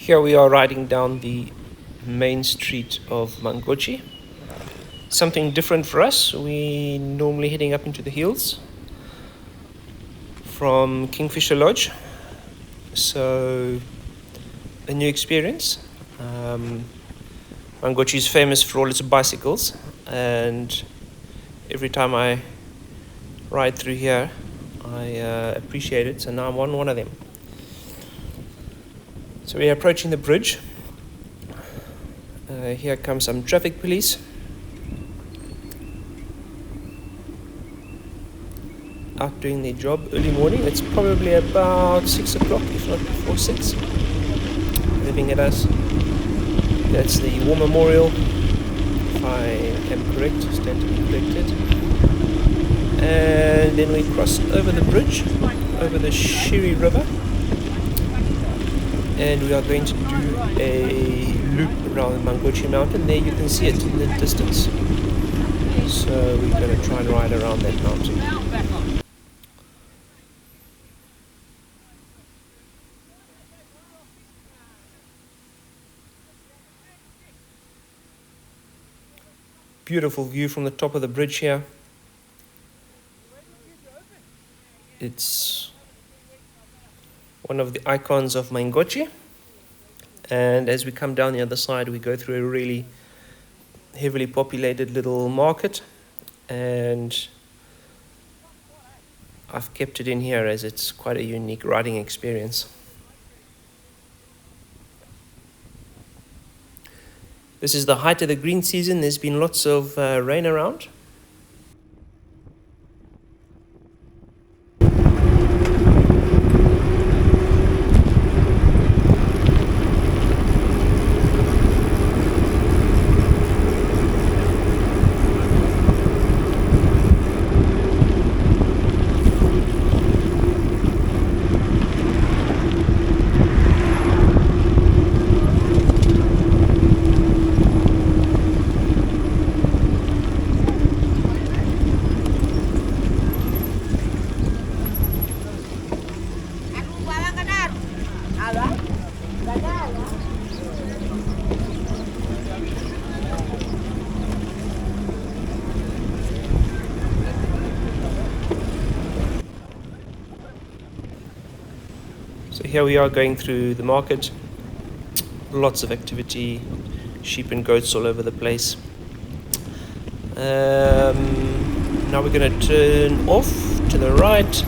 Here we are riding down the main street of Mangochi. Something different for us. We normally heading up into the hills from Kingfisher Lodge. So a new experience. Mangochi is famous for all its bicycles, and every time I ride through here I appreciate it, so now I'm on one of them. So we're approaching the bridge. Here comes some traffic police. Out doing their job early morning. It's probably about 6 o'clock, if not before 6. Waving at us. That's the War Memorial, if I am correct, stand to be corrected. And then we cross over the bridge, over the Shiri River. And we are going to do a loop around Mangochi Mountain. There you can see it in the distance. So we're going to try and ride around that mountain. Beautiful view from the top of the bridge here. It's one of the icons of Mangochi, and as we come down the other side we go through a really heavily populated little market, and I've kept it in here as it's quite a unique riding experience. This is the height of the green season. There's been lots of rain around. So here we are going through the market. Lots of activity, sheep and goats all over the place. Now we're going to turn off to the right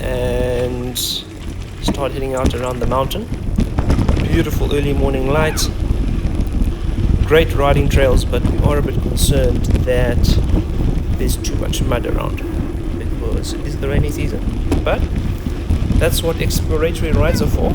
and start heading out around the mountain. Beautiful early morning light. Great riding trails, but we are a bit concerned that there's too much mud around because it is the rainy season. But that's what exploratory rides are for.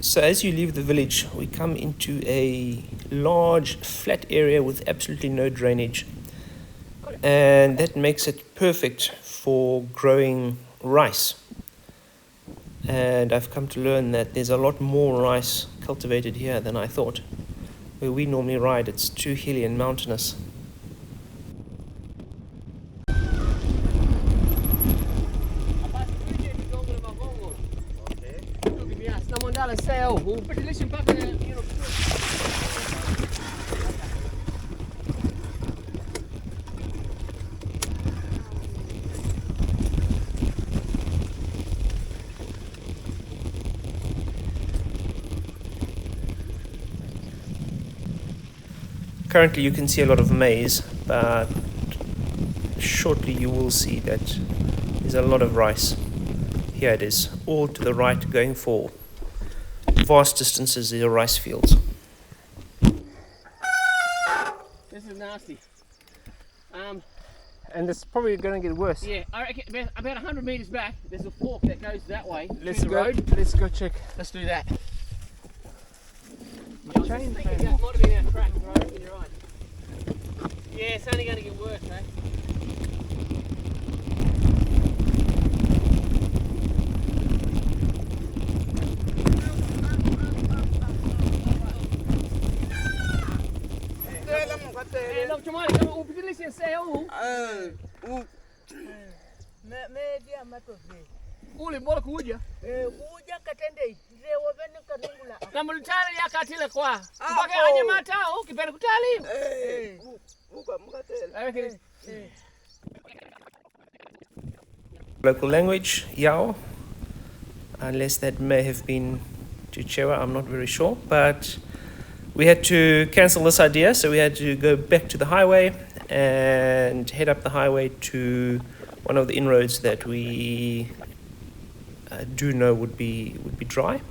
So as you leave the village, we come into a large flat area with absolutely no drainage, and that makes it perfect for growing rice. And I've come to learn that there's a lot more rice cultivated here than I thought. Where we normally ride, it's too hilly and mountainous. Currently you can see a lot of maize, but shortly you will see that there's a lot of rice. Here it is, all to the right, going for vast distances. There are rice fields. This is nasty. And it's probably going to get worse. Yeah, I reckon about 100 metres back, there's a fork that goes that way. Let's go check. Let's do that. Change I think that might have been our track, right? You're right. Yeah, it's only going to get worse, eh? Não, chamar, o pedido licença é o. Media matovi. Ule bora kuja. Kuja katende. Leo bene kanungula. Na mulitali ya katile kwa. Mpaka aje matao kipenda kutali. Mukatele. Local language, Yao. Unless that may have been Chichewa, I'm not very sure. But we had to cancel this idea, so we had to go back to the highway and head up the highway to one of the inroads that we do know would be dry.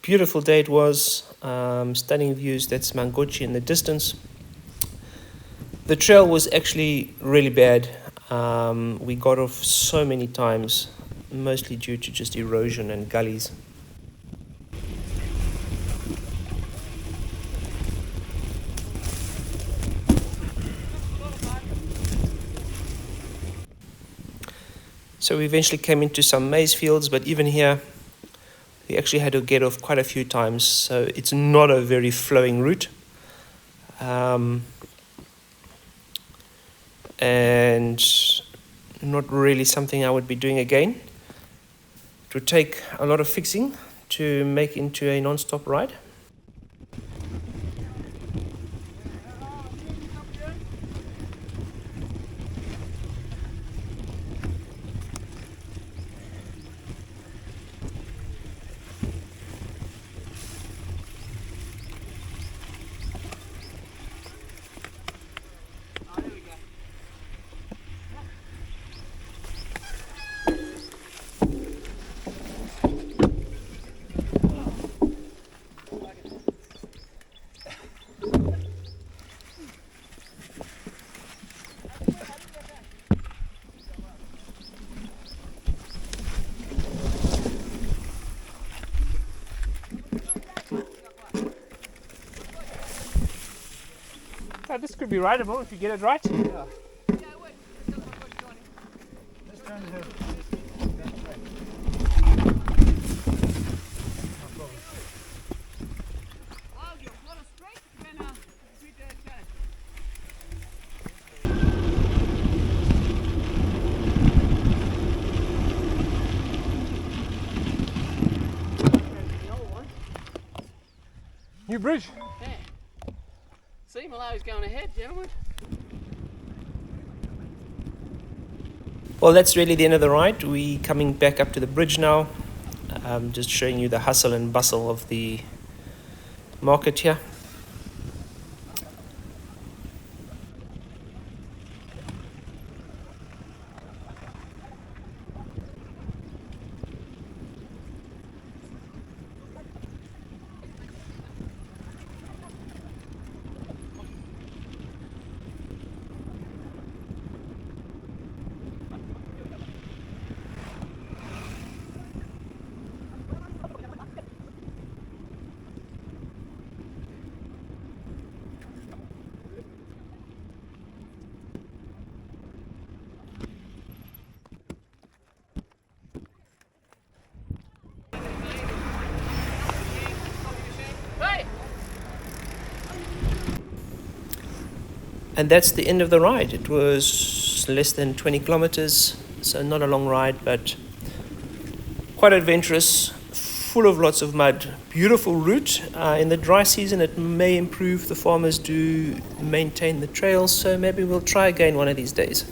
Beautiful day it was, stunning views. That's Mangochi in the distance. The trail was actually really bad. We got off so many times, mostly due to just erosion and gullies. So we eventually came into some maize fields, but even here we actually had to get off quite a few times, so it's not a very flowing route. And not really something I would be doing again. It would take a lot of fixing to make into a non-stop ride. This could be rideable if you get it right. Yeah. New bridge. Yeah. See, Malawi's going ahead, gentlemen. Well, that's really the end of the ride. We're coming back up to the bridge now. Just showing you the hustle and bustle of the market here. And that's the end of the ride. It was less than 20 kilometers, so not a long ride, but quite adventurous, full of lots of mud. Beautiful route. In the dry season it may improve. The farmers do maintain the trails, so maybe we'll try again one of these days.